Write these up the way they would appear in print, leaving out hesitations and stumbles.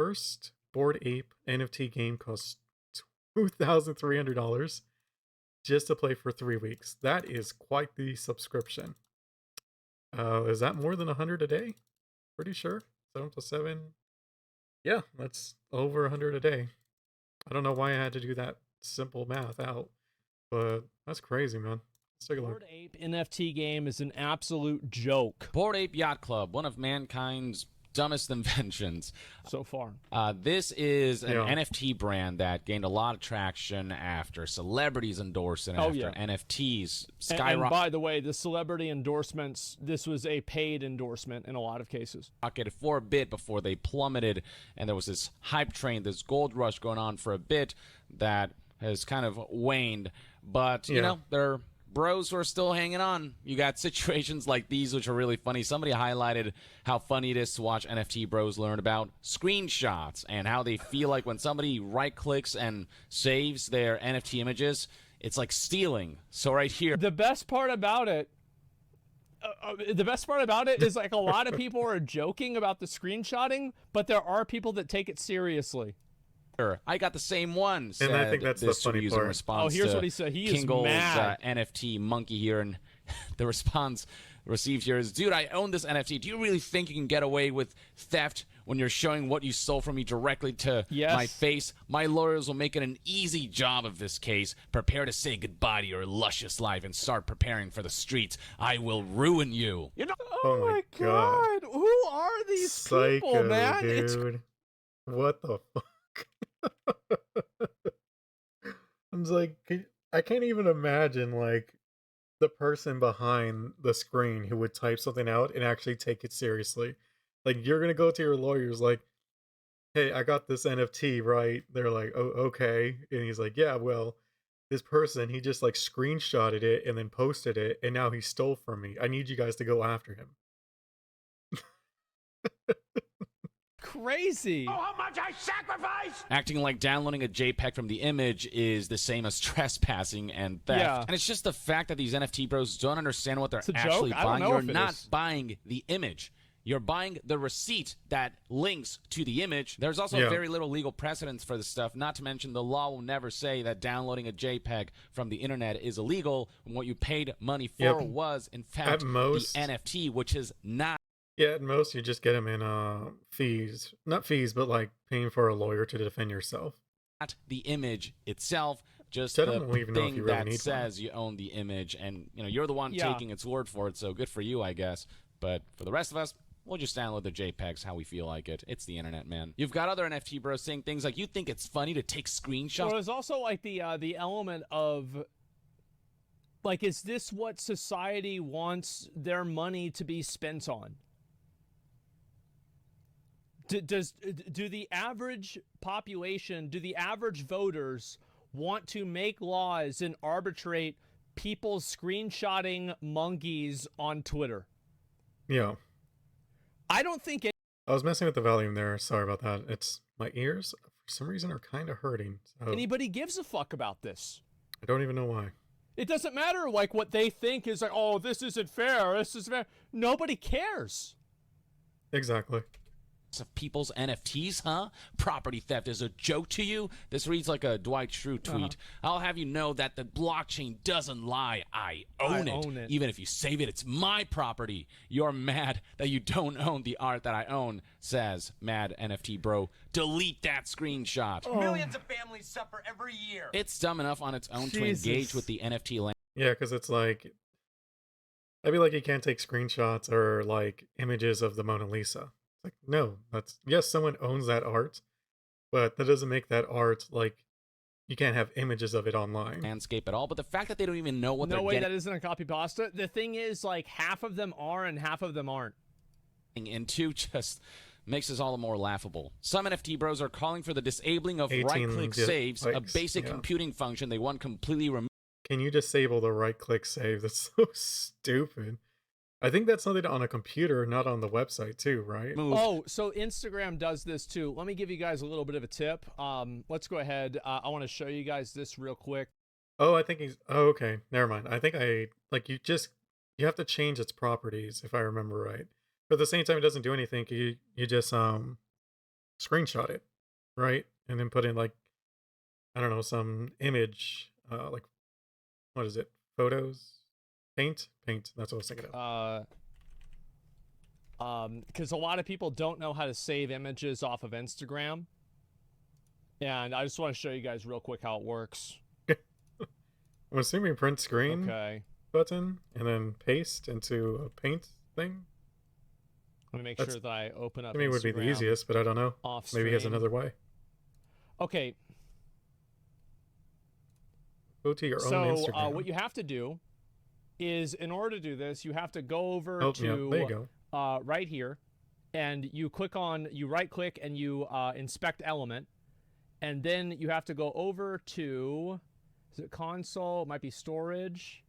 first Bored Ape NFT game costs $2,300 just to play for 3 weeks. That is quite the subscription. Is that more than 100 a day? Pretty sure. 7 plus 7. Yeah, that's over 100 a day. I don't know why I had to do that simple math out, but that's crazy, man. Let's take a look. Bored Ape NFT game is an absolute joke Bored Ape Yacht Club, one of mankind's dumbest inventions. so far. This is an Yeah. NFT brand that gained a lot of traction after celebrities endorsed it, Oh, after yeah. NFTs And skyrocketed by the way, the celebrity endorsements, this was a paid endorsement in a lot of cases. for a bit before they plummeted, and there was this hype train, this gold rush going on for a bit that has kind of waned. But, you Yeah. know, they're bros who are still hanging on. You got situations like these, which are really funny. Somebody highlighted how funny it is to watch NFT bros learn about screenshots and how they feel like when somebody right-clicks and saves their NFT images, it's like stealing. So right here, The best part about it, is like a lot of people are joking about the screenshotting, but there are people that take it seriously. I got the same one. And I think said that's the this funny user in part. response Oh, here's to what he said. He is Kingle's mad. NFT monkey here, and the response received here is, "Dude, I own this NFT. Do you really think you can get away with theft when you're showing what you stole from me directly to Yes. my face? My lawyers will make it an easy job of this case. Prepare to say goodbye to your luscious life and start preparing for the streets. I will ruin you." You know, Oh my God. Who are these Psycho, people, man? It's dude. What the fuck? I'm just like, I can't even imagine, like, the person behind the screen who would type something out and actually take it seriously. Like, you're gonna go to your lawyers, like, hey, I got this NFT, right? They're like, oh, okay. And he's like, yeah, well, this person, he just like screenshotted it and then posted it, and now he stole from me. I need you guys to go after him. crazy. How much I sacrifice? acting like downloading a JPEG from the image is the same as trespassing and theft. Yeah. And it's just the fact that these NFT bros don't understand what they're It's a actually joke? I don't buying. know You're if it not is. buying the image. You're buying the receipt that links to the image. There's also Yeah. very little legal precedence for this stuff, not to mention the law will never say that downloading a JPEG from the internet is illegal when what you paid money for Yep. was, in At fact, most, the NFT, which is not yeah, at most you just get them in fees. Not fees, but like paying for a lawyer to defend yourself. the image itself, just I the don't even know if thing you really that need one. says you own the image, and you know you're the one Yeah. taking its word for it. So good for you, I guess. But for the rest of us, we'll just download the JPEGs how we feel like it. It's the internet, man. You've got other NFT bros saying things like, "You think it's funny to take screenshots?" Well, there's also like the element of like, is this what society wants their money to be spent on? Do the average population, do the average voters want to make laws and arbitrate people screenshotting monkeys on Twitter? Yeah. I don't think I was messing with the volume there. Sorry about that. It's my ears for some reason are kind of hurting. So anybody gives a fuck about this. I don't even know why. It doesn't matter like what they think is like, oh, this isn't fair. This is fair. Nobody cares. Exactly. of people's NFTs, huh? Property theft is a joke to you? This reads like a Dwight Schrute tweet. I'll have you know that the blockchain doesn't lie. I own it. Even if you save it, it's my property. You're mad that you don't own the art that I own, says Mad NFT Bro. Delete that screenshot. Millions of families suffer every year. It's dumb enough on its own to Jesus. engage with the NFT land. Yeah, because it's like, I feel like you can't take screenshots or like images of the Mona Lisa. It's like, no, that's, yes, someone owns that art, but that doesn't make that art like, you can't have images of it online. Landscape at all, but the fact that they don't even know what No they're way getting that isn't a copy pasta. The thing is, like, half of them are and half of them aren't. into just makes us all the more laughable. Some NFT bros are calling for the disabling of 18 right-click saves, a likes, basic yeah. computing function they want completely removed. Can you disable the right-click save? That's so stupid. I think that's something on a computer, not on the website too, right? Oh, so Instagram does this too. Let me give you guys a little bit of a tip. Let's go ahead. I want to show you guys this real quick. Oh, I think he's, oh, okay, never mind. I think you have to change its properties, if I remember right. But at the same time, it doesn't do anything. You just, screenshot it, right? And then put in like, I don't know, some image, like, what is it? Photos? Paint. That's what I was thinking of. Because a lot of people don't know how to save images off of Instagram. And I just want to show you guys real quick how it works. I'm assuming print screen Okay. button and then paste into a paint thing. Let me make sure that I open up I mean, it would be the Instagram easiest, but I don't know. off Maybe he has stream. another way. Okay. Go to your own So Instagram. what you have to do is, in order to do this, you have to go over Oh, to yeah, there you go. right here, and you right click and you inspect element, and then you have to go over to, is it console? It might be storage.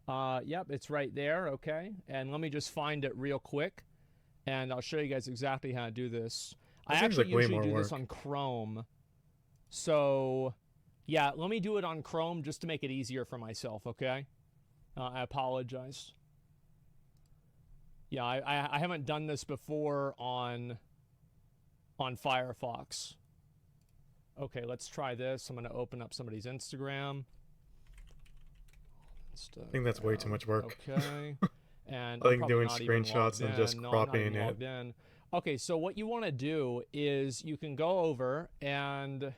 Yep, it's right there. Okay, and let me just find it real quick, and I'll show you guys exactly how to do this. I actually usually do this on Chrome, so yeah, let me do it on Chrome just to make it easier for myself. Okay. I apologize. Yeah, I haven't done this before on Firefox. Okay, let's try this. I'm going to open up somebody's Instagram. I think that's way too much work. Okay. And I think doing screenshots and just cropping it. Okay, so what you want to do is you can go over and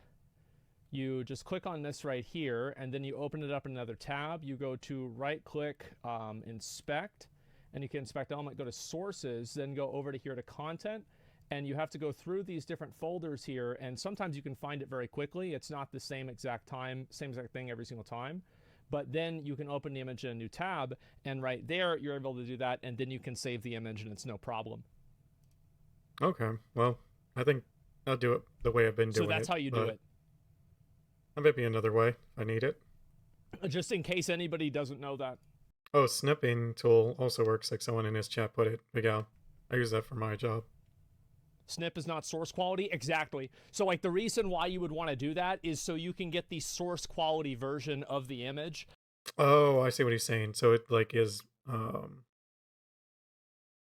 you just click on this right here, and then you open it up in another tab. You go to right-click, inspect, and you can inspect element, go to sources, then go over to here to content, and you have to go through these different folders here, and sometimes you can find it very quickly. It's not the same exact thing every single time, but then you can open the image in a new tab, and right there, you're able to do that, and then you can save the image, and it's no problem. Okay, well, I think I'll do it the way I've been doing it. So that's how you do it. There might be another way if I need it. Just in case anybody doesn't know that. Oh, snipping tool also works, like someone in his chat put it. Miguel, I use that for my job. Snip is not source quality? Exactly. So like the reason why you would want to do that is so you can get the source quality version of the image. Oh, I see what he's saying. So it like is,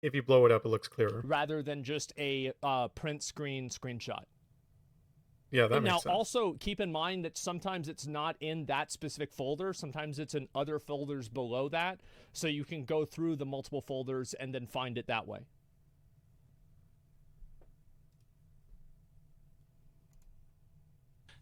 if you blow it up, it looks clearer. Rather than just a print screen screenshot. Yeah, that makes sense. Now, also keep in mind that sometimes it's not in that specific folder. Sometimes it's in other folders below that. So you can go through the multiple folders and then find it that way.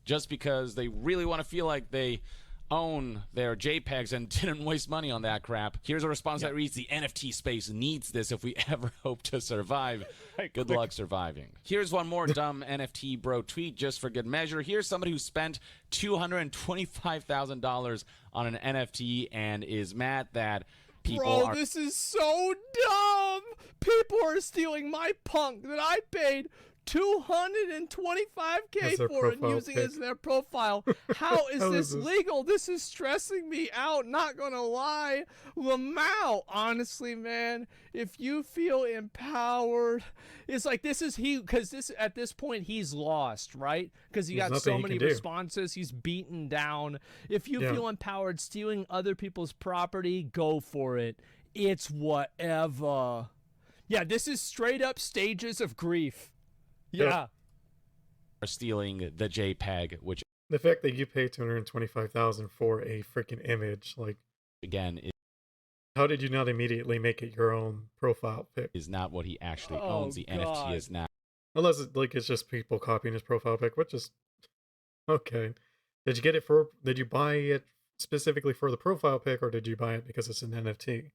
Just because they really want to feel like they own their JPEGs and didn't waste money on that crap. Here's a response that reads, the NFT space needs this if we ever hope to survive. Good luck surviving. Here's one more dumb NFT bro tweet just for good measure. Here's somebody who spent $225,000 on an NFT and is mad that people are... This is so dumb! People are stealing my punk that I paid $225K for and using it as their profile. How is this legal? This is stressing me out, not gonna lie. Lamau, honestly, man, if you feel empowered, it's like because at this point he's lost, right? Because he got so many responses, he's beaten down. If you feel empowered stealing other people's property, go for it. It's whatever. Yeah, this is straight up stages of grief. Yeah. Are stealing the JPEG, which the fact that you pay $225,000 for a freaking image, like, again, how did you not immediately make it your own profile pic? Is not what he actually owns. The NFT is now. Unless it's just people copying his profile pic, which is okay. Did you buy it specifically for the profile pic, or did you buy it because it's an NFT?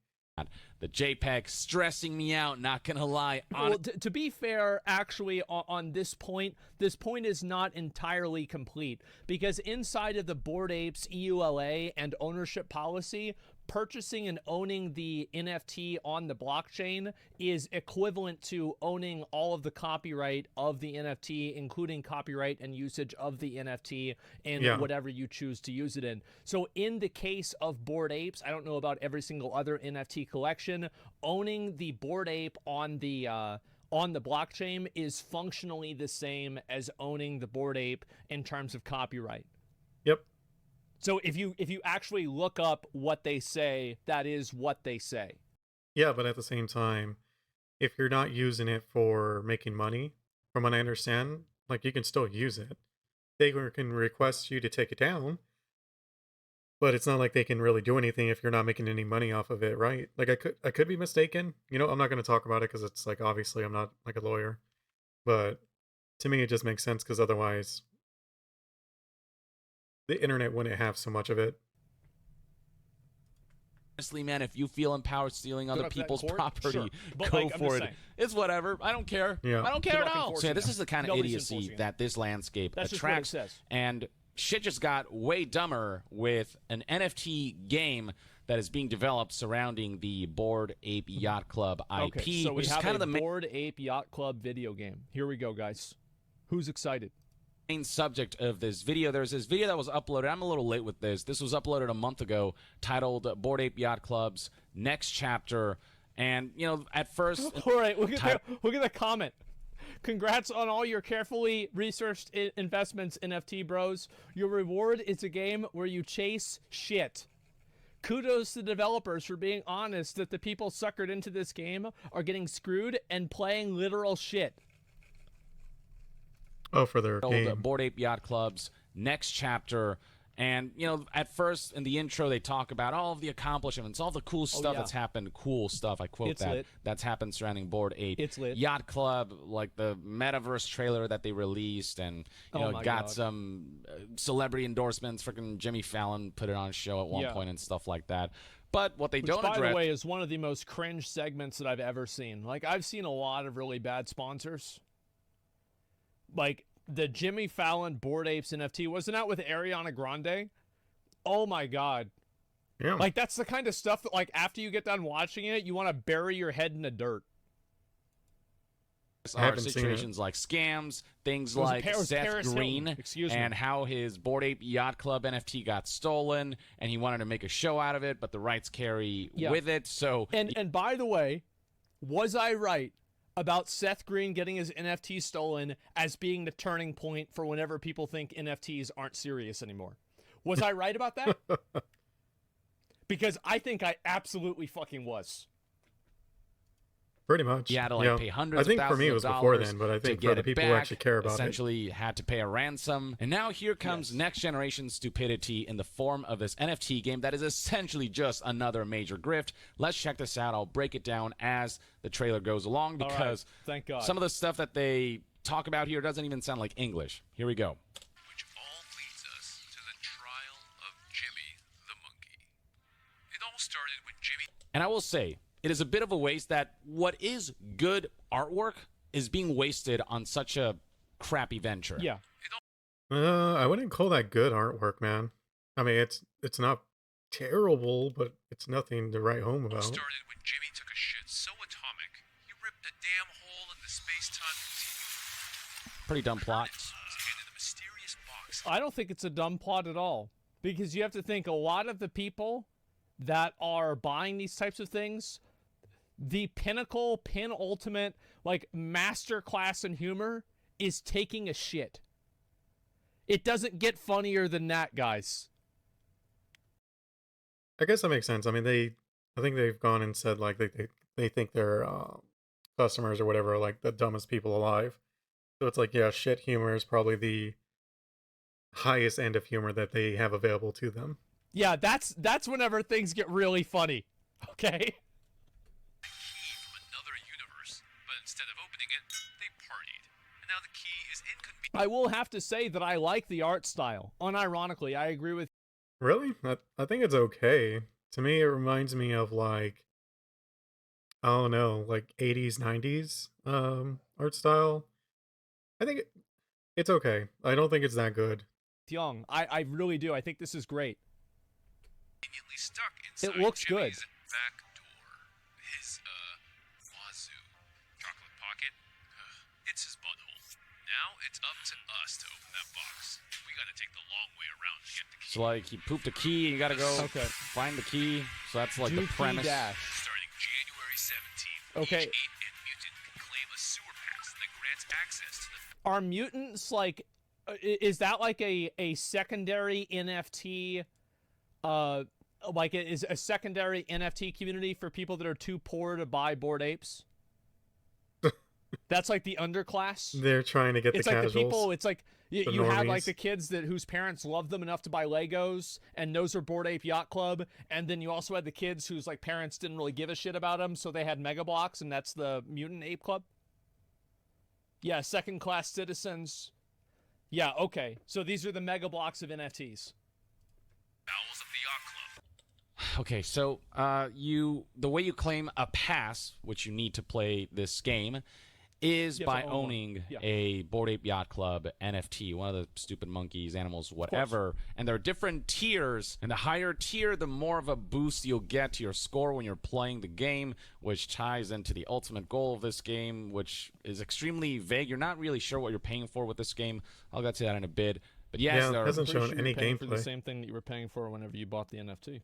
The JPEG stressing me out, not gonna lie. Well, to be fair, actually, on this point is not entirely complete, because inside of the Bored Apes EULA and ownership policy, purchasing and owning the NFT on the blockchain is equivalent to owning all of the copyright of the NFT, including copyright and usage of the NFT in whatever you choose to use it in. So in the case of Bored Apes, I don't know about every single other NFT collection, owning the Bored Ape on the blockchain is functionally the same as owning the Bored Ape in terms of copyright. Yep. So if you actually look up what they say, that is what they say. Yeah, but at the same time, if you're not using it for making money, from what I understand, Like, you can still use it. They can request you to take it down, but it's not like they can really do anything if you're not making any money off of it, right? Like, I could be mistaken. I'm not gonna talk about it because it's like, obviously, I'm not, like, a lawyer, but to me, it just makes sense because otherwise the internet wouldn't have so much of it. Honestly, man, if you feel empowered stealing other up to that people's court? property, Sure. But, go like, I'm for just it. saying. It's whatever. I don't care. Yeah. I don't care Good at luck all. So enforcing yeah, this it. is the kind of Nobody's idiocy enforcing it. that this landscape That's just what it attracts. says. And shit just got way dumber with an NFT game that is being developed surrounding the Bored Ape Yacht Club IP, Okay, so we which is have kind of a the Bored Ape Yacht Club video game. Here we go, guys. Who's excited? main subject of this video. There's this video that was uploaded. I'm a little late with this. This was uploaded a month ago, titled Bored Ape Yacht Club's Next Chapter. And, at first... All right, look at the comment. Congrats on all your carefully researched investments, NFT bros. Your reward is a game where you chase shit. Kudos to the developers for being honest that the people suckered into this game are getting screwed and playing literal shit. Oh, for their game. Bored Ape Yacht Club's Next Chapter. And, at first in the intro, they talk about all of the accomplishments, all the cool stuff yeah. that's happened. Cool stuff, I quote It's that. lit. That's happened surrounding Bored Ape. It's lit. Yacht Club, like the metaverse trailer that they released, and, Oh my got God. some celebrity endorsements. Freaking Jimmy Fallon put it on a show at one Yeah. point and stuff like that. But what they Which, don't by address... the way, is one of the most cringe segments that I've ever seen. Like, I've seen a lot of really bad sponsors. Like, the Jimmy Fallon Bored Apes NFT, wasn't that with Ariana Grande? Oh my God. Yeah. Like, that's the kind of stuff that, like, after you get done watching it, you want to bury your head in the dirt. I are haven't seen it. situations like scams, things It was like Paris Seth Green, Hilton. Excuse me. and how his Bored Ape Yacht Club NFT got stolen, and he wanted to make a show out of it, but the rights carry Yeah. with it. So And by the way, was I right about Seth Green getting his NFT stolen as being the turning point for whenever people think NFTs aren't serious anymore? Was I right about that? Because I think I absolutely fucking was. Pretty much. he had to pay hundreds I think of for thousands me it of was before dollars then, but I to think get for the it people back. who actually care about it. Essentially had to pay a ransom. And now here comes next generation stupidity in the form of this NFT game that is essentially just another major grift. Let's check this out. I'll break it down as the trailer goes along All right. because Thank God. some of the stuff that they talk about here doesn't even sound like English. Here we go. Which all leads us to the trial of Jimmy the monkey. It all started when Jimmy... And I will say, it is a bit of a waste that what is good artwork is being wasted on such a crappy venture. Yeah. I wouldn't call that good artwork, man. I mean, it's not terrible, but it's nothing to write home about. started when Jimmy took a shit so atomic, he ripped a damn hole in the space-time continuum. Pretty dumb plot. Was handed a mysterious box. I don't think it's a dumb plot at all. Because you have to think a lot of the people that are buying these types of things, the pinnacle, penultimate, like master class in humor is taking a shit. It doesn't get funnier than that, guys. I guess that makes sense. I mean, I think they've gone and said like they think their customers or whatever are like the dumbest people alive. So it's like, yeah, shit humor is probably the highest end of humor that they have available to them. Yeah, that's whenever things get really funny. Okay? Key from another universe, but instead of opening it, they partied. And now the key is inconvenient. I will have to say that I like the art style. Unironically, I agree with Really? I think it's okay. To me, it reminds me of like, I don't know, like 80s, 90s art style. I think it's okay. I don't think it's that good. Young. I really do. I think this is great. Conveniently stuck inside It looks good. Jimmy's back door. His, wazoo. Chocolate pocket. It's his butthole. Now it's up to us to open that box. We gotta take the long way around to get the key. So like you pooped a key and you gotta go Okay. find the key. So that's like Do the key premise. dash. Starting January 17th, Okay. each ape and mutant can claim a sewer pass that grants access to the Are mutants like is that like a secondary NFT like is a secondary NFT community for people that are too poor to buy Bored Apes? That's like the underclass. They're trying to get It's the like casuals. the people. It's like the you have like normies. the kids that whose parents love them enough to buy Legos, and those are Bored Ape Yacht Club. And then you also had the kids whose like parents didn't really give a shit about them, so they had Mega Blocks, and that's the Mutant Ape Club. Yeah, second class citizens. Yeah, okay. So these are the Mega Blocks of NFTs. Bowels of the yacht club. Okay, so the way you claim a pass, which you need to play this game, is You have by to own one. owning Yeah. a Bored Ape Yacht Club NFT, one of the stupid monkeys, animals, whatever. And there are different tiers, and the higher tier, the more of a boost you'll get to your score when you're playing the game, which ties into the ultimate goal of this game, which is extremely vague. You're not really sure what you're paying for with this game. I'll get to that in a bit. But yes, Yeah, there it are hasn't Pretty shown sure any you're paying for the gameplay. same thing that you were paying for whenever you bought the NFT.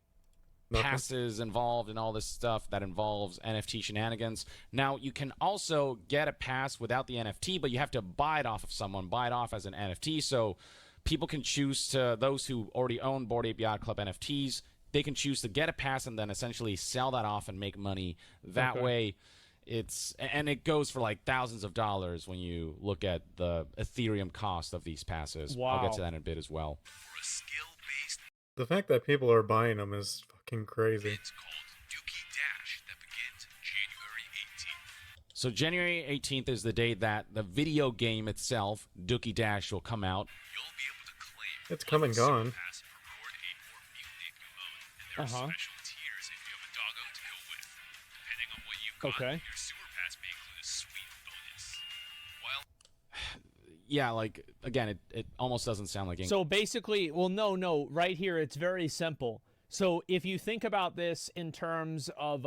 Nothing. passes involved and all this stuff that involves NFT shenanigans. Now, you can also get a pass without the NFT, but you have to buy it off of someone, buy it off as an NFT. So people can choose to, those who already own Bored Ape Yacht Club NFTs, they can choose to get a pass and then essentially sell that off and make money that way. And it goes for like thousands of dollars when you look at the Ethereum cost of these passes. Wow. I'll get to that in a bit as well. For a skill-based The fact that people are buying them is fucking crazy. event called Dookie Dash that begins January 18th. So January 18th is the day that the video game itself, Dookie Dash, will come out. You'll be able to claim It's come and gone. pass per Bored Ape or Mutant Ape you own, and there are special tiers if you have a doggo to go with. Depending on what you've got, Okay. your sewer pass may include a sweet bonus. While Yeah, like, again, it almost doesn't sound like English. So basically, well, no, right here, it's very simple. So if you think about this in terms of,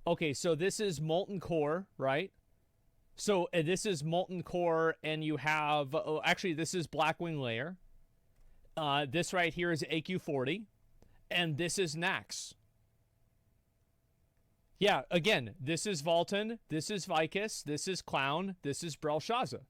okay, so this is Molten Core, right? So this is Molten Core, and you have, actually, this is Blackwing Layer. This right here is AQ40, and this is Nax. Yeah, again, this is Volton, this is Vicus, this is Clown, this is Belshazzar.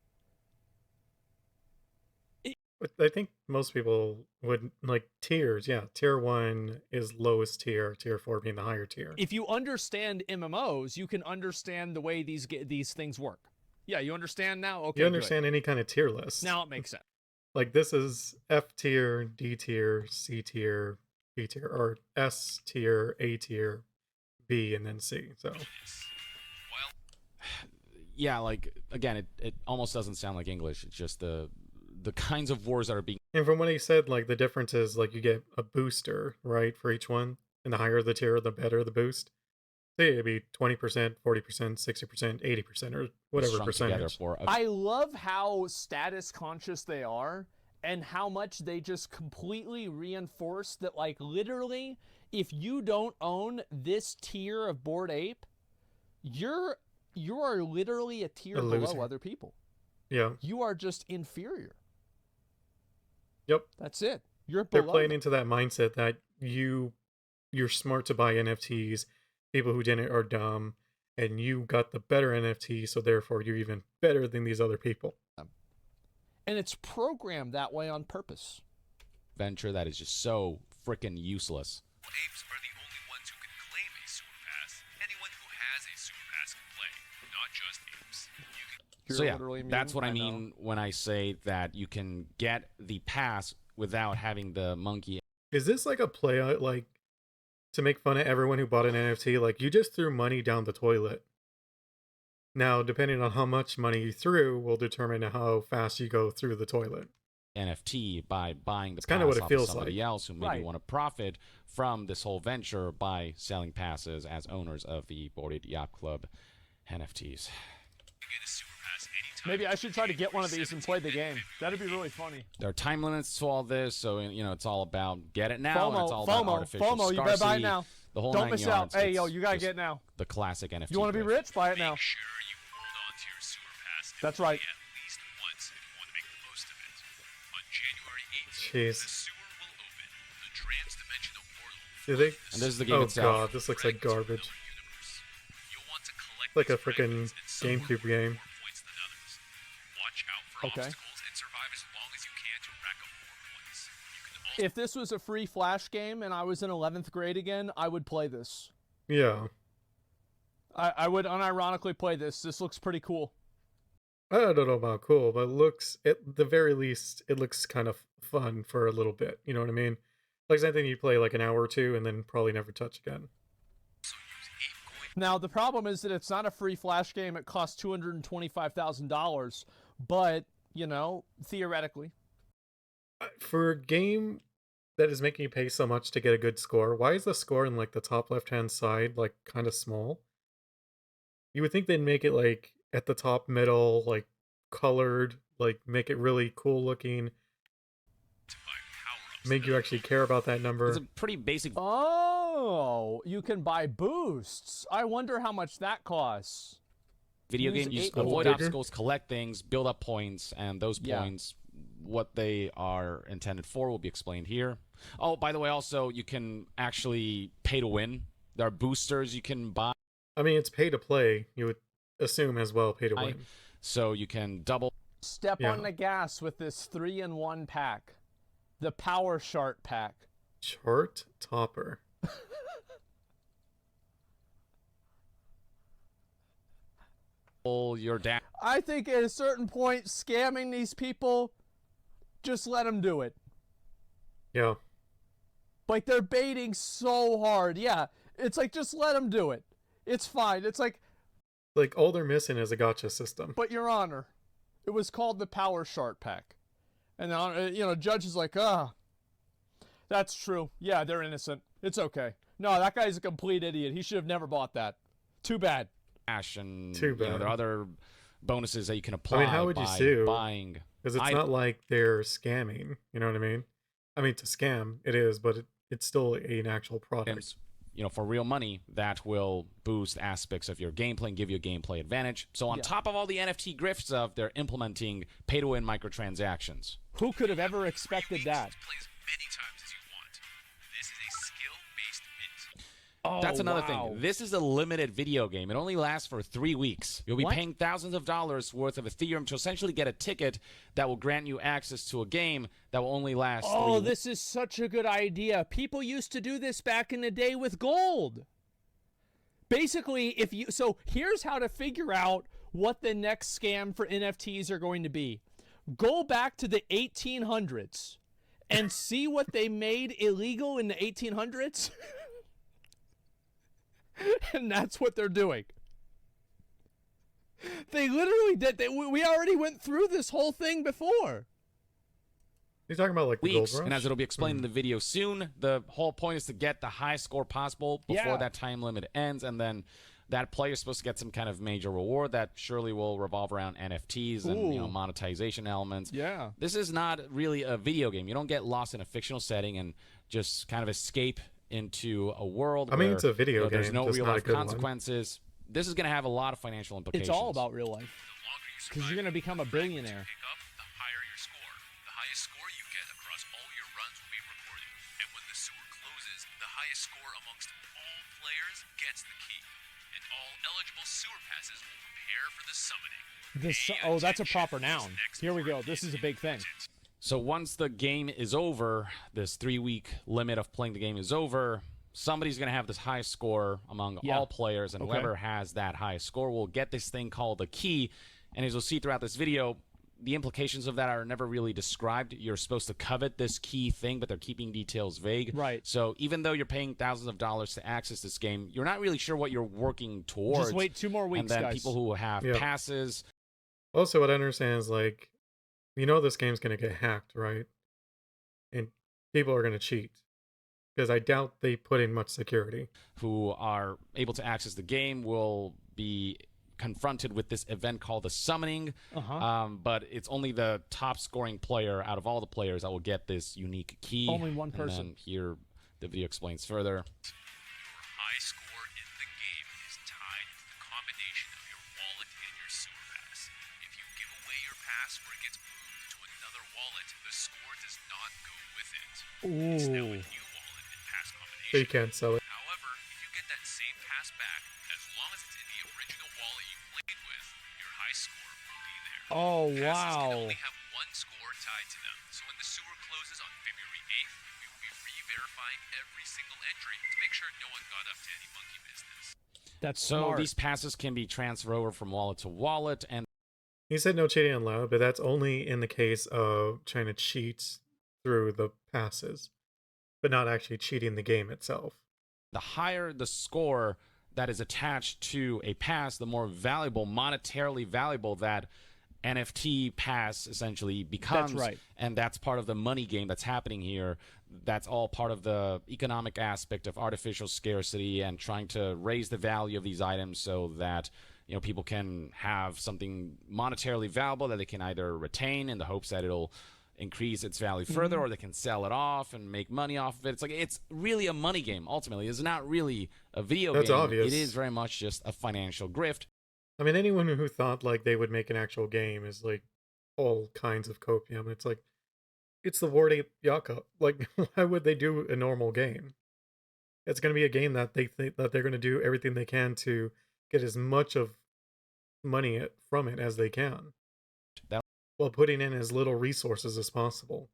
But I think most people would like tiers. Yeah, tier 1 is lowest tier, tier 4 being the higher tier. If you understand MMOs, you can understand the way these things work. Yeah, you understand now? Okay, You good. understand any kind of tier list. Now it makes sense. Like this is F tier, D tier, C tier, B tier, or S tier, A tier, B, and then C. So Yeah, like, again, it almost doesn't sound like English. It's just the kinds of wars that are being... and from what he said, like the difference is like you get a booster, right, for each one. And the higher the tier, the better the boost. Say it'd be 20%, 40%, 60%, 80%, or whatever strung together percentage. for a I love how status conscious they are and how much they just completely reinforce that, like, literally, if you don't own this tier of Bored Ape, you are literally a tier A below loser. other people. Yeah. You are just inferior. Yep. That's it. You're They're below playing them. into that mindset that you're smart to buy NFTs. People who didn't are dumb, and you got the better NFT, so therefore you're even better than these other people. And it's programmed that way on purpose. venture that is just so freaking useless. apes are the only ones who can claim a sewer pass. Anyone who has a sewer pass can play, not just apes. You can You're So yeah, literally immune, that's what I know. mean when I say that you can get the pass without having the monkey. Is this like a play out, like to make fun of everyone who bought an NFT? Like you just threw money down the toilet. Now, depending on how much money you threw, will determine how fast you go through the toilet. NFT by buying the It's pass kinda what it off feels of somebody like. else who maybe Right. want to profit from this whole venture by selling passes as owners of the Bored Ape Yacht Club NFTs. get a sewer pass anytime. Maybe I should try to get one of these and play the game. That'd be really funny. There are time limits to all this, so it's all about get it now, and it's all about FOMO, artificial FOMO. You scarcity. better buy it now. The whole Don't nine miss yards. out. Hey, It's yo, you gotta just get it now. the classic NFT. You want to be grift. rich? Buy it now. Make sure you hold on to your sewer pass. That's right. At least once if you want to make the most of it. On January 8th, Jeez. the sewer will open. The trans-dimensional portal. Do they? And this is the game Oh itself. god, this looks like garbage. You'll want to collect Like a these freaking fragments and some will GameCube earn game. more points than others. Watch out for Okay. obstacles and survive as long as you can to rack up more points. You can also If this was a free Flash game and I was in 11th grade again, I would play this. Yeah. I would unironically play this. This looks pretty cool. I don't know about cool, but it looks at the very least, it looks kind of fun for a little bit. You know what I mean? Like something you play like an hour or two and then probably never touch again. Now the problem is that it's not a free Flash game. It costs $225,000, but you know, theoretically. For a game that is making you pay so much to get a good score, why is the score in like the top left hand side like kind of small? You would think they'd make it like at the top middle, like colored, like make it really cool looking, make you actually care about that It's a number. pretty basic Oh, you can buy boosts. I wonder how much that costs. video Use game. You just 8 avoid bigger. obstacles, collect things, build up points, and those Yeah. points, what they are intended for, will be explained here. Oh, by the way, also, you can actually pay to win. There are boosters you can buy, I mean, it's pay to play. You would assume as well pay to win. so you can double. Step Yeah. on the gas with this 3-in-1 pack. The Power Shart pack. Chart topper. Your dash. I think at a certain point, scamming these people, just let them do it. Yeah. Like, they're baiting so hard. Yeah, it's like, just let them do it. It's fine. It's like, Like all they're missing is a gotcha system. but Your Honor, it was called the Power Shart pack. And, judge is like, that's true. Yeah, they're innocent. It's okay. No, that guy's a complete idiot. He should have never bought that. Too bad. And Too bad. there are other bonuses that you can apply. I mean, how would you by sue? buying? Because it's not like they're scamming. You know what I mean? I mean, to scam, it is, but it's still an actual product. items, for real money that will boost aspects of your gameplay and give you a gameplay advantage. So on top of all the NFT grift stuff, they're implementing pay-to-win microtransactions. Who could have ever expected that? Play as many times as you want. This is a skill-based mint. Oh, That's another wow. thing. This is a limited video game. It only lasts for 3 weeks. You'll be What? paying thousands of dollars worth of Ethereum to essentially get a ticket that will grant you access to a game that will only last 3 weeks. This is such a good idea. People used to do this back in the day with gold. Basically, here's how to figure out what the next scam for NFTs are going to be. Go back to the 1800s and see what they made illegal in the 1800s. And that's what they're doing. They literally did. We already went through this whole thing before. You're talking about like the gold Weeks, rush? and as it'll be explained in the video soon, the whole point is to get the highest score possible before Yeah. that time limit ends, and then that player is supposed to get some kind of major reward that surely will revolve around NFTs and Ooh. monetization elements. Yeah. This is not really a video game. You don't get lost in a fictional setting and just kind of escape into a world I mean, where it's a video there's game, no just real not a life good one. consequences. This is going to have a lot of financial implications. It's all about real life. The longer you Because you're going to become a billionaire. pick up, the higher your score. The highest score you get across all your runs will be recorded. And when the sewer closes, the highest score amongst all players gets the key. And all eligible sewer passes will prepare for the summoning. That's a proper noun. Here we go. This is a big thing. So once the game is over, this 3-week limit of playing the game is over, somebody's going to have this highest score among all players, and whoever has that highest score will get this thing called the key. And as you'll see throughout this video, the implications of that are never really described. You're supposed to covet this key thing, but they're keeping details vague. Right. So even though you're paying thousands of dollars to access this game, you're not really sure what you're working towards. Just wait 2 more weeks, And then guys. people who have Yeah. passes. Also, what I understand is like, this game's gonna get hacked, right? And people are gonna cheat because I doubt they put in much security. who are able to access the game will be confronted with this event called the summoning. But it's only the top scoring player out of all the players that will get this unique key. Only one And person. then here the video explains further. Your high score in the game is tied to the combination of your wallet and your sewer pass. If you give away your pass or it gets moved to another wallet, the score does not go with it. It's now a new wallet and pass combination. So you can't sell it. However, if you get that same pass back, as long as it's in the original wallet you played with, your high score will be there. Oh, Passes can wow. only have one score tied to them. So when the sewer closes on February 8th, we will be re-verifying every single entry to make sure no one got up to any monkey business. That's So smart. these passes can be transferred over from wallet to wallet, and He said no cheating allowed, but that's only in the case of trying to cheat through the passes, but not actually cheating the game itself. The higher the score that is attached to a pass, the more valuable, monetarily valuable that NFT pass essentially becomes. That's right. And that's part of the money game that's happening here. That's all part of the economic aspect of artificial scarcity and trying to raise the value of these items so that people can have something monetarily valuable that they can either retain in the hopes that it'll increase its value further, or they can sell it off and make money off of it. It's really a money game ultimately. It's not really a video That's game. obvious. It is very much just a financial grift. I mean, anyone who thought like they would make an actual game is like all kinds of copium. It's like it's the Bored Ape Yacht Club. Like, why would they do a normal game? It's going to be a game that they think that they're going to do everything they can to get as much of money from it as they can, That while putting in as little resources as possible.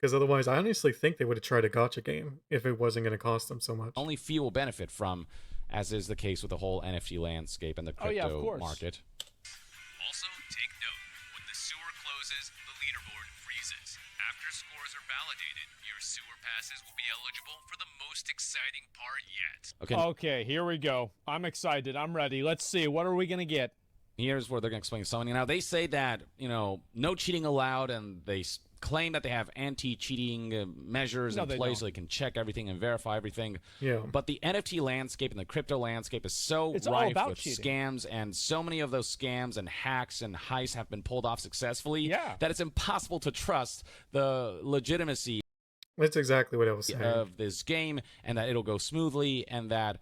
Because otherwise, I honestly think they would have tried a gotcha game if it wasn't going to cost them so much. only few will benefit from, as is the case with the whole NFT landscape and the Oh, yeah, of crypto course. market. Also, take note, when the sewer closes, the leaderboard freezes. After scores are validated, your sewer passes will be eligible for the most exciting part yet. Okay, Okay, here we go. I'm excited. I'm ready. Let's see. What are we going to get? here's where they're going to explain summoning. Now, they say that, no cheating allowed, and they claim that they have anti-cheating measures No, in they place don't. so they can check everything and verify everything. Yeah. But the NFT landscape and the crypto landscape is so It's all rife about with cheating. scams, and so many of those scams and hacks and heists have been pulled off successfully Yeah. that it's impossible to trust the legitimacy That's exactly what I was saying. of this game, and that it'll go smoothly, and that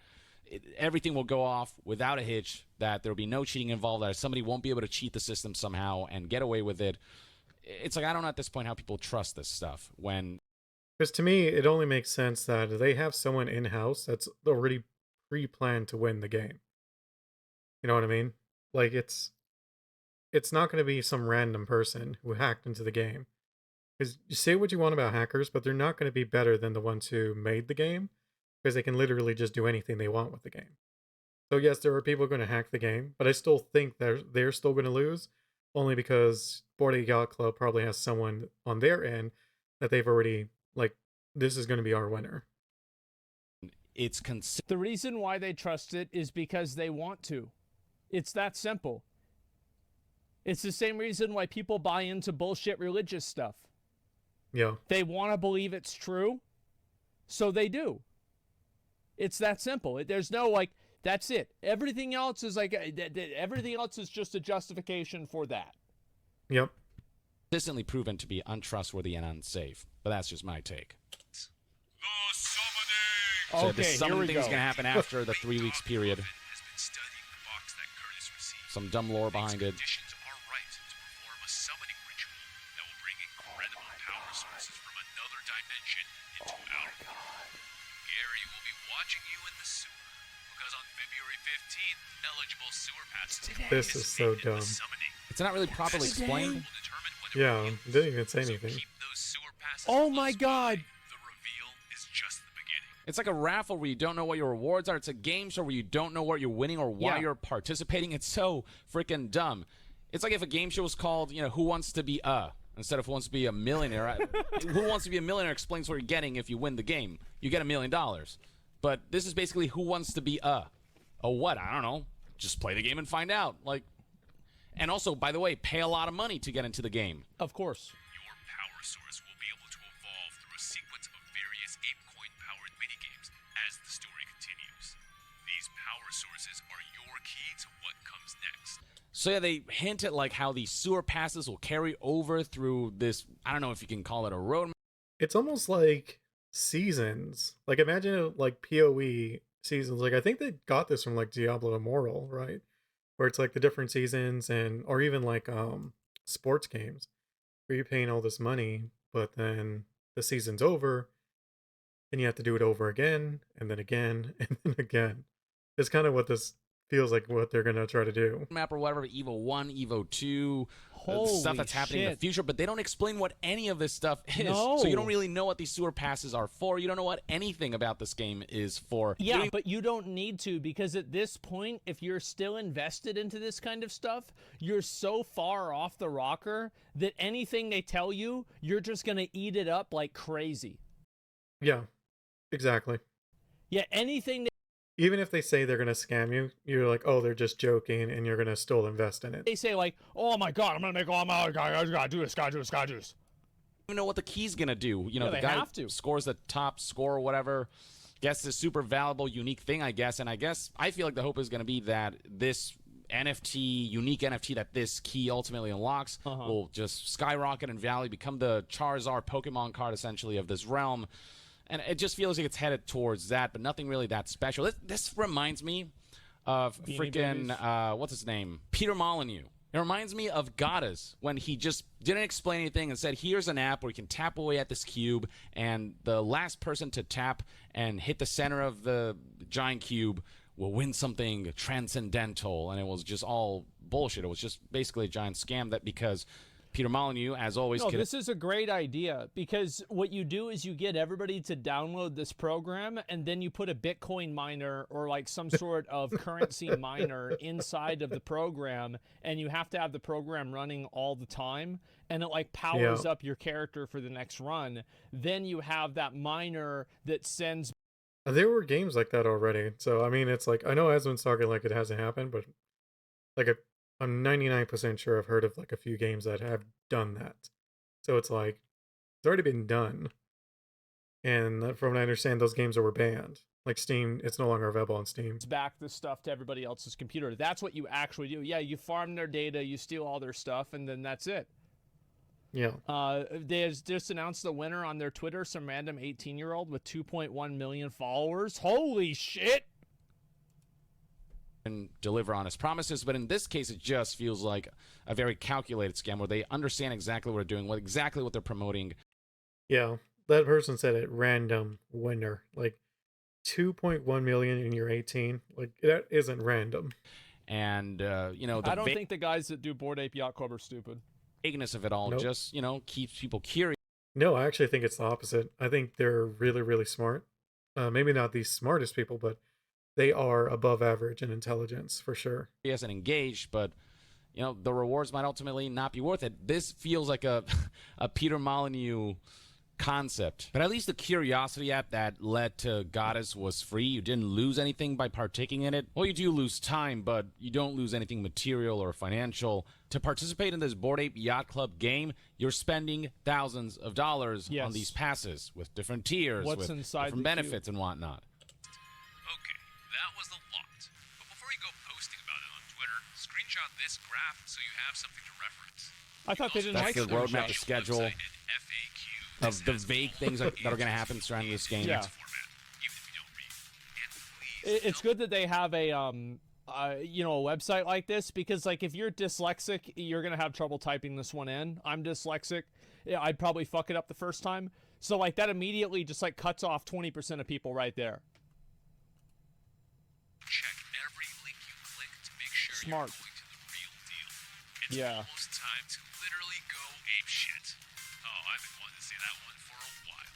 everything will go off without a hitch, that there will be no cheating involved, that somebody won't be able to cheat the system somehow and get away with it. It's like, I don't know at this point how people trust this stuff when Because to me, it only makes sense that they have someone in house that's already pre-planned to win the game. You know what I mean? Like it's not going to be some random person who hacked into the game. Because you say what you want about hackers, but they're not going to be better than the ones who made the game, because they can literally just do anything they want with the game. So yes, there are people going to hack the game, but I still think they're still going to lose, only because Bored Ape Yacht Club probably has someone on their end that they've already like. This is going to be our winner. it's considered. The reason why they trust it is because they want to. It's that simple. It's the same reason why people buy into bullshit religious stuff. Yeah, They want to believe it's true, so they do. It's that simple. There's no like, that's it. Everything else is like, everything else is just a justification for that. yep. Consistently proven to be untrustworthy and unsafe. But that's just my take. The summoning! So the Okay, here summoning we thing is go. going to happen after the 3 weeks period. Has been studying the box that Curtis received. Some dumb lore behind it. Conditions are right to perform a summoning ritual that will bring incredible power sources from another dimension into our world. Gary will be watching you in the sewer, because on February 15th, eligible sewer passes will This is so participate in the dumb. summoning. It's not really properly explained. Will determine whether Yeah, reveals. didn't even say So anything. keep those sewer passes Oh my close God. by. The reveal is just the beginning. It's like a raffle where you don't know what your rewards are. It's a game show where you don't know what you're winning or why Yeah. you're participating. It's so freaking dumb. It's like if a game show was called, Who Wants to Be instead of Who Wants to Be a Millionaire. Who Wants to Be a Millionaire explains what you're getting if you win the game. You get $1 million. But this is basically Who Wants to Be a what? I don't know. Just play the game and find out. And also, by the way, pay a lot of money to get into the game. Of course. Your power source will be able to evolve through a sequence of various ape-coin-powered minigames as the story continues. These power sources are your key to what comes next. So yeah, they hint at like how these sewer passes will carry over through this. I don't know if you can call it a road. It's almost like seasons. Like imagine like PoE seasons. Like I think they got this from like Diablo Immortal, right? Where it's like the different seasons, and or even like sports games where you're paying all this money, but then the season's over and you have to do it over again and then again and then again. It's kind of what this feels like what they're gonna try to do. Map or whatever, Evo 1, Evo 2, Holy stuff that's happening in the shit. future, but they don't explain what any of this stuff is. No. So you don't really know what these sewer passes are for. You don't know what anything about this game is for. Yeah, but you don't need to, because at this point, if you're still invested into this kind of stuff, you're so far off the rocker that anything they tell you, you're just going to eat it up like crazy. Yeah, exactly. Yeah, anything Even if they say they're gonna scam you, you're like, oh, they're just joking, and you're gonna still invest in it. they say, like, oh my god, I'm going to make all my, I gotta do this, gotta do this, gotta do this. You know what the key's gonna do. You know, Yeah, the they guy have to. scores the top score or whatever, gets this super valuable, unique thing, I guess. And I guess I feel like the hope is gonna be that this NFT, unique NFT that this key ultimately unlocks, will just skyrocket in value, become the Charizard Pokemon card essentially of this realm. And it just feels like it's headed towards that, but nothing really that special. This reminds me of freaking, what's his name? Peter Molyneux. It reminds me of Goddess when he just didn't explain anything and said, here's an app where you can tap away at this cube, and the last person to tap and hit the center of the giant cube will win something transcendental. And it was just all bullshit. It was just basically a giant scam that because Peter Molyneux, as always... No, this is a great idea, because what you do is you get everybody to download this program, and then you put a Bitcoin miner or like some sort of currency miner inside of the program, and you have to have the program running all the time, and it like powers up your character for the next run. Then you have that miner that sends... There were games like that already, so I mean, it's like, I know Asmon's talking like it hasn't happened, but like I'm 99% sure I've heard of like a few games that have done that. So it's like, it's already been done. And from what I understand, those games were banned. Like Steam, it's no longer available on Steam. back this stuff to everybody else's computer. That's what you actually do. Yeah, you farm their data, you steal all their stuff, and then that's it. Yeah. They just announced the winner on their Twitter, some random 18-year-old with 2.1 million followers. Holy shit! And deliver on his promises, but in this case it just feels like a very calculated scam where they understand exactly what they're doing, exactly what they're promoting. Yeah, that person said it, random winner. Like 2.1 million and you're 18. Like that isn't random. And you know, the I don't think the guys that do Bored Ape Yacht Club are stupid. vagueness of it all just, you know, keeps people curious. No, I actually think it's the opposite. I think they're really, really smart. Maybe not the smartest people, but they are above average in intelligence for sure. And engaged, but you know, the rewards might ultimately not be worth it. This feels like a Peter Molyneux concept, but at least the curiosity app that led to Goddess was free. You didn't lose anything by partaking in it. Well, you do lose time, but you don't lose anything material or financial. To participate in this Bored Ape Yacht Club game, you're spending thousands of dollars on these passes with different tiers, with different benefits and whatnot. Okay, that was the lot. But before you go posting about it on Twitter, screenshot this graph so you have something to reference. I thought they didn't like the roadmap, the Website schedule and FAQ of the vague things that are going to happen surrounding this game. Yeah. format, even if you don't read. And please It's good that they have a you know, a website like this, because like if you're dyslexic, you're gonna have trouble typing this one in. I'm dyslexic. Yeah, I'd probably fuck it up the first time. So like that immediately just like cuts off 20% of people right there. check every link you click to make sure Smart. you're going to the real deal. It's Yeah. almost time to literally go ape shit. Oh, I've been wanting to say that one for a while.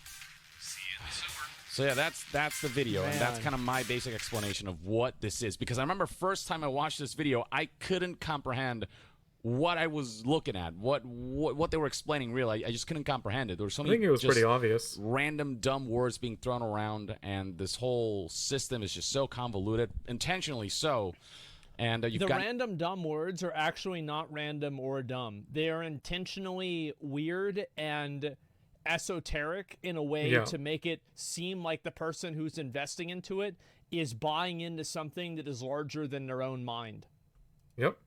See you in the sewer. So yeah, that's the video, and that's Man. kind of my basic explanation of what this is. Because I remember first time I watched this video, I couldn't comprehend what I was looking at, what they were explaining. Really, I just couldn't comprehend it. There were so I many think it was just pretty obvious. random dumb words being thrown around, and this whole system is just so convoluted, intentionally so. And you've The got random dumb words are actually not random or dumb. They are intentionally weird and esoteric in a way to make it seem like the person who's investing into it is buying into something that is larger than their own mind. Yep.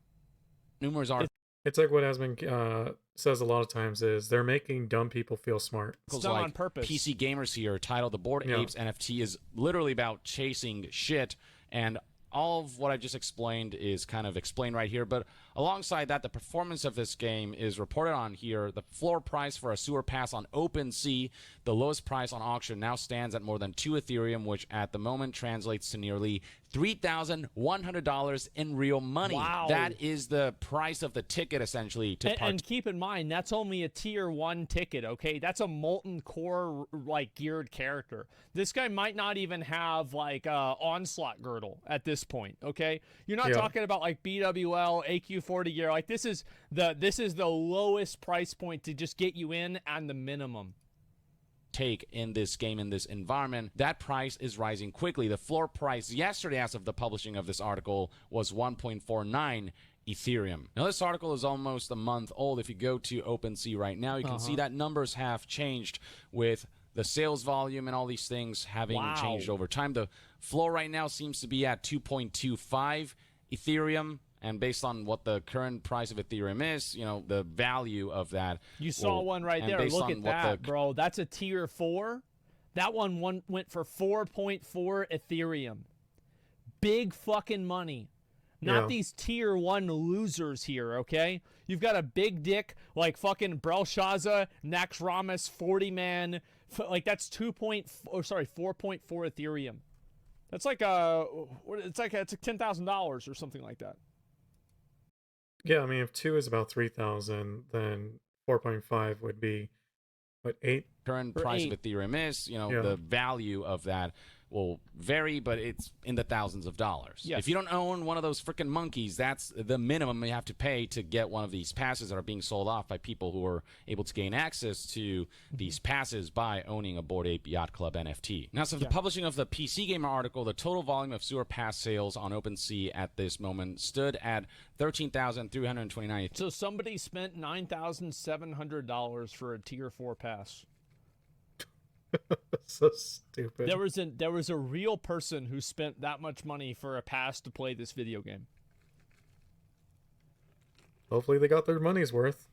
numerous articles It's like what Asmund says a lot of times is they're making dumb people feel smart. It's done like on purpose. PC Gamers here titled "The Bored Apes NFT is literally about chasing shit," and all of what I just explained is kind of explained right here. But Alongside that, the performance of this game is reported on here. The floor price for a sewer pass on OpenSea, the lowest price on auction, now stands at more than 2 Ethereum, which at the moment translates to nearly $3,100 in real money. Wow. That is the price of the ticket, essentially. And keep in mind, that's only a tier 1 ticket, okay? That's a molten core, like, geared character. This guy might not even have, like, a onslaught girdle at this point, okay? You're not talking about, like, BWL, AQ40 gear. Like, this is the lowest price point to just get you in and the minimum. Take in this game, in this environment, that price is rising quickly. The floor price yesterday, as of the publishing of this article, was 1.49 Ethereum. Now, this article is almost a month old. If you go to OpenSea right now, you can see that numbers have changed with the sales volume and all these things having changed over time. The floor right now seems to be at 2.25 Ethereum. And based on what the current price of Ethereum is, you know, the value of that. You saw one right there. Look at that, bro. That's a tier 4. That one went for 4.4 Ethereum. Big fucking money. Not these tier 1 losers here, okay? You've got a big dick like fucking Belshazzar, Naxxramas, 40-man. Like, that's 4.4 Ethereum. That's like it's like $10,000 or something like that. Yeah, I mean, if 2 is about 3,000, then 4.5 would be, what, 8? Current price of Ethereum is, you know, the value of that will vary, but it's in the thousands of dollars. Yes. If you don't own one of those freaking monkeys, that's the minimum you have to pay to get one of these passes that are being sold off by people who are able to gain access to these passes by owning a Bored Ape Yacht Club NFT. Now, so the publishing of the PC Gamer article, the total volume of sewer pass sales on OpenSea at this moment stood at 13,329. So somebody spent $9,700 for a tier 4 pass. So stupid. There was a real person who spent that much money for a pass to play this video game. Hopefully they got their money's worth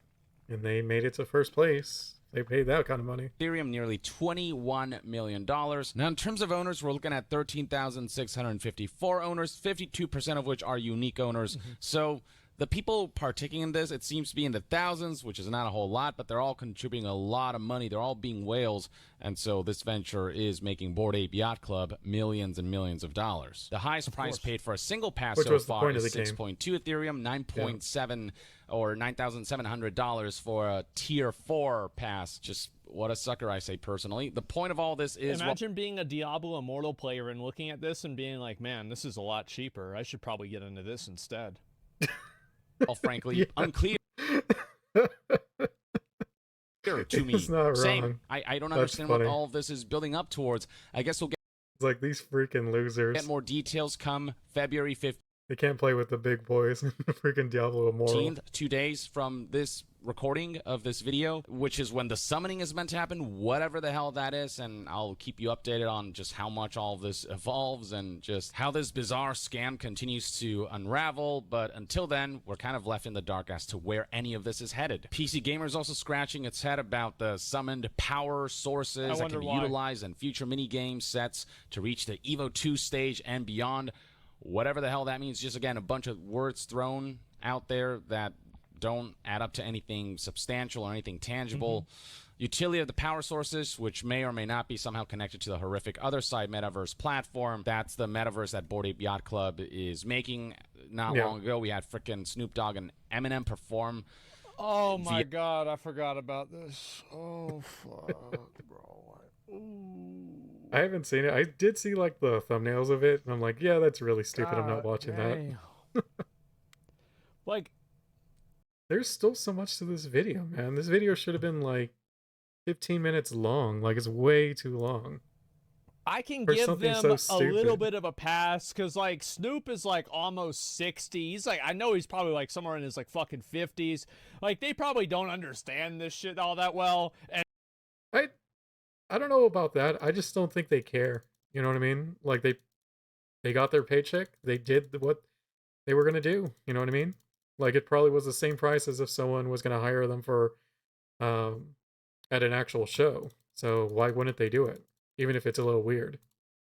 and they made it to first place. They paid that kind of money. Ethereum, nearly $21 million. Now, in terms of owners, we're looking at 13,654 owners, 52% of which are unique owners. So the people partaking in this, it seems to be in the thousands, which is not a whole lot, but they're all contributing a lot of money. They're all being whales, and so this venture is making Bored Ape Yacht Club millions and millions of dollars. The highest price paid for a single pass so far is 6.2 Ethereum, 9.7 or $9,700 for a tier 4 pass. Just what a sucker, I say personally. The point of all this is... Imagine being a Diablo Immortal player and looking at this and being like, man, this is a lot cheaper. I should probably get into this instead. Well, frankly, unclear to me. It's not Same. wrong. I don't understand what all of this is building up towards. I guess we'll get... It's like these freaking losers. Get more details come February 15th. They can't play with the big boys. Freaking Diablo Immortal. 2 days from this recording of this video, which is when the summoning is meant to happen, whatever the hell that is, and I'll keep you updated on just how much all of this evolves and just how this bizarre scam continues to unravel. But until then, we're kind of left in the dark as to where any of this is headed. PC Gamer is also scratching its head about the summoned power sources that can be utilized in future mini-game sets to reach the Evo 2 stage and beyond. Whatever the hell that means, just again, a bunch of words thrown out there that don't add up to anything substantial or anything tangible. Utility of the power sources, which may or may not be somehow connected to the horrific other side metaverse platform. That's the metaverse that Bored Ape Yacht Club is making. Not long ago, we had frickin' Snoop Dogg and Eminem perform. Oh my god, I forgot about this. Oh fuck, bro. I haven't seen it. I did see like the thumbnails of it, and I'm like, yeah, that's really stupid. I'm not watching that. Like, there's still so much to this video, man. This video should have been like 15 minutes long. Like, it's way too long. I can give them a little bit of a pass because, like, Snoop is like almost 60. He's like, I know he's probably like somewhere in his like fucking 50s. Like, they probably don't understand this shit all that well. And I don't know about that. I just don't think they care. You know what I mean? Like, they got their paycheck. They did what they were gonna do. You know what I mean? Like, it probably was the same price as if someone was gonna hire them for at an actual show. So why wouldn't they do it? Even if it's a little weird.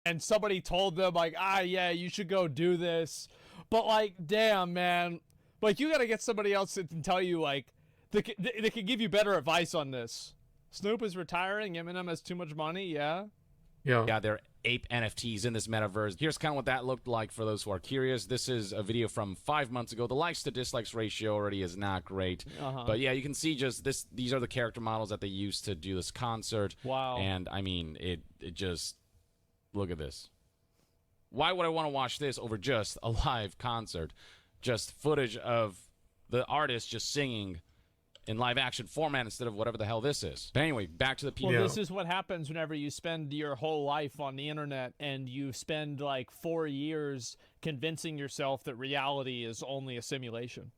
And somebody told them like, yeah, you should go do this. But like, damn, man. Like, you got to get somebody else to tell you, like, they can give you better advice on this. Snoop is retiring. Eminem has too much money. Yeah. Yeah, they're ape NFTs in this metaverse. Here's kind of what that looked like for those who are curious. This is a video from 5 months ago. The likes to dislikes ratio already is not great. But yeah, you can see just this. These are the character models that they used to do this concert. Wow. And I mean, it just, look at this. Why would I want to watch this over just a live concert? Just footage of the artist just singing in live action format instead of whatever the hell this is. But anyway, back to the people. Well, this is what happens whenever you spend your whole life on the internet and you spend like 4 years convincing yourself that reality is only a simulation.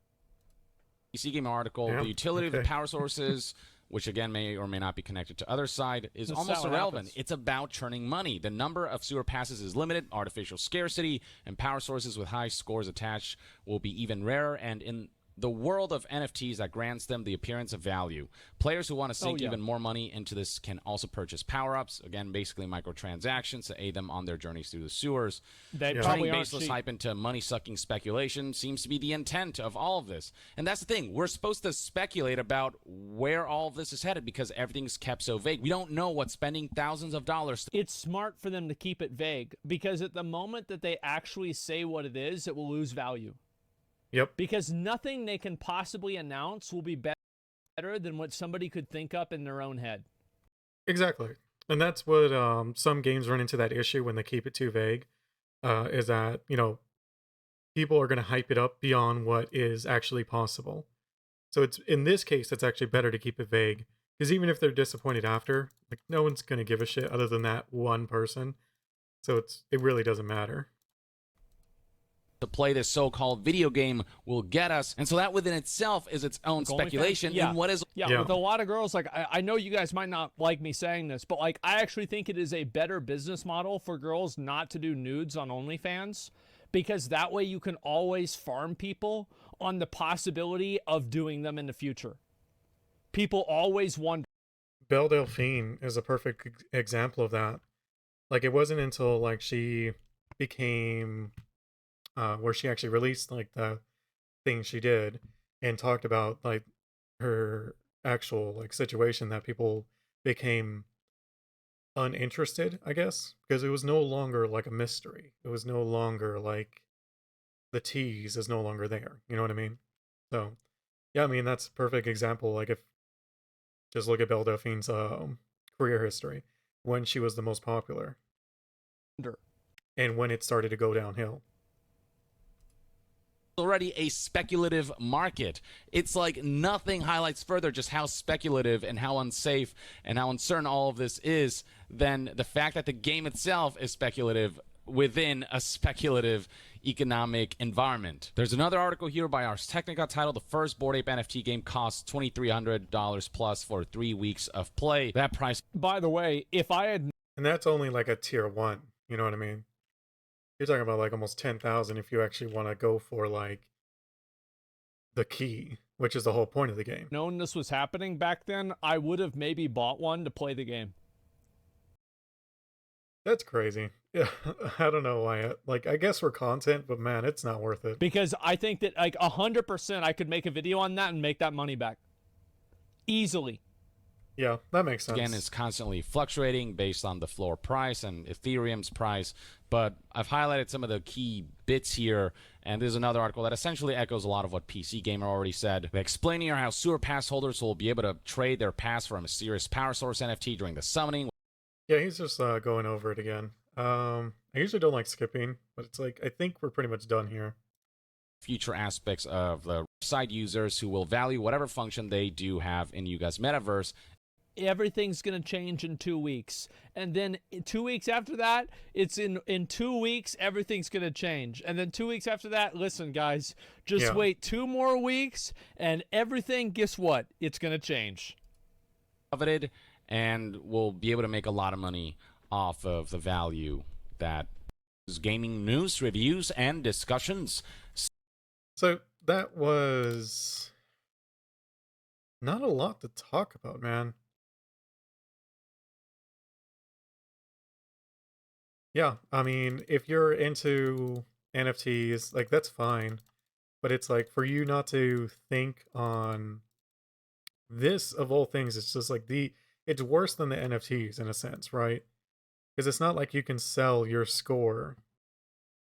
PC Gamer article, the utility of the power sources, which again may or may not be connected to other side, is almost irrelevant. It's about churning money. The number of sewer passes is limited, artificial scarcity, and power sources with high scores attached will be even rarer, and in the world of NFTs that grants them the appearance of value. Players who want to sink even more money into this can also purchase power-ups, again, basically microtransactions to aid them on their journeys through the sewers. Turning baseless hype into money-sucking speculation seems to be the intent of all of this. And that's the thing. We're supposed to speculate about where all of this is headed because everything's kept so vague. We don't know what's spending thousands of dollars. It's smart for them to keep it vague because at the moment that they actually say what it is, it will lose value. Yep. Because nothing they can possibly announce will be better than what somebody could think up in their own head. Exactly. And that's what some games run into that issue when they keep it too vague, is that, you know, people are going to hype it up beyond what is actually possible. So it's in this case, it's actually better to keep it vague. Because even if they're disappointed after, like no one's going to give a shit other than that one person. So it really doesn't matter. To play this so-called video game will get us, and so that within itself is its own speculation. Yeah. In what is with a lot of girls, like I know you guys might not like me saying this, but like I actually think it is a better business model for girls not to do nudes on OnlyFans, because that way you can always farm people on the possibility of doing them in the future. People always wonder. Belle Delphine is a perfect example of that. Like it wasn't until like she became where she actually released like the thing she did and talked about like her actual like situation that people became uninterested, I guess, because it was no longer like a mystery. It was no longer like the tease is no longer there. You know what I mean? So yeah, I mean that's a perfect example. Like if just look at Belle Delphine's career history when she was the most popular and when it started to go downhill. Already a speculative market. It's like nothing highlights further just how speculative and how unsafe and how uncertain all of this is than the fact that the game itself is speculative within a speculative economic environment. There's another article here by Ars Technica titled "The First Bored Ape NFT Game Costs $2,300 plus for 3 weeks of play." That price, by the way, if I had, and that's only like a tier 1, you know what I mean? You're talking about like almost 10,000 if you actually want to go for like the key, which is the whole point of the game. Known this was happening back then, I would have maybe bought one to play the game. That's crazy. Yeah, I don't know why. Like, I guess for content, but man, it's not worth it. Because I think that like 100% I could make a video on that and make that money back. Easily. Yeah, that makes sense. Again, it's constantly fluctuating based on the floor price and Ethereum's price, but I've highlighted some of the key bits here, and there's another article that essentially echoes a lot of what PC Gamer already said. They explain here how sewer pass holders will be able to trade their pass for a mysterious power source NFT during the summoning. Yeah, he's just going over it again. I usually don't like skipping, but it's like, I think we're pretty much done here. Future aspects of the side users who will value whatever function they do have in you guys' metaverse. Everything's going to change in 2 weeks. And then 2 weeks after that, it's in 2 weeks, everything's going to change. And then 2 weeks after that, listen, guys, just wait 2 more weeks and everything, guess what? It's going to change. Coveted, and we'll be able to make a lot of money off of the value that is gaming news, reviews, and discussions. So that was not a lot to talk about, man. Yeah, I mean, if you're into NFTs, like that's fine. But it's like for you not to think on this of all things, it's just like it's worse than the NFTs in a sense, right? Because it's not like you can sell your score,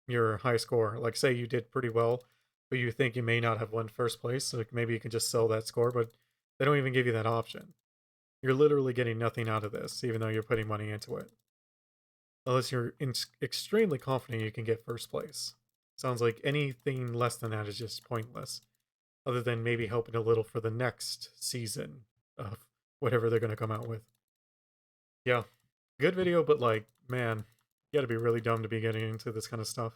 your high score. Like say you did pretty well, but you think you may not have won first place, so like maybe you can just sell that score, but they don't even give you that option. You're literally getting nothing out of this, even though you're putting money into it. Unless you're extremely confident you can get first place. Sounds like anything less than that is just pointless. Other than maybe helping a little for the next season of whatever they're going to come out with. Yeah, good video, but like, man, you gotta be really dumb to be getting into this kind of stuff.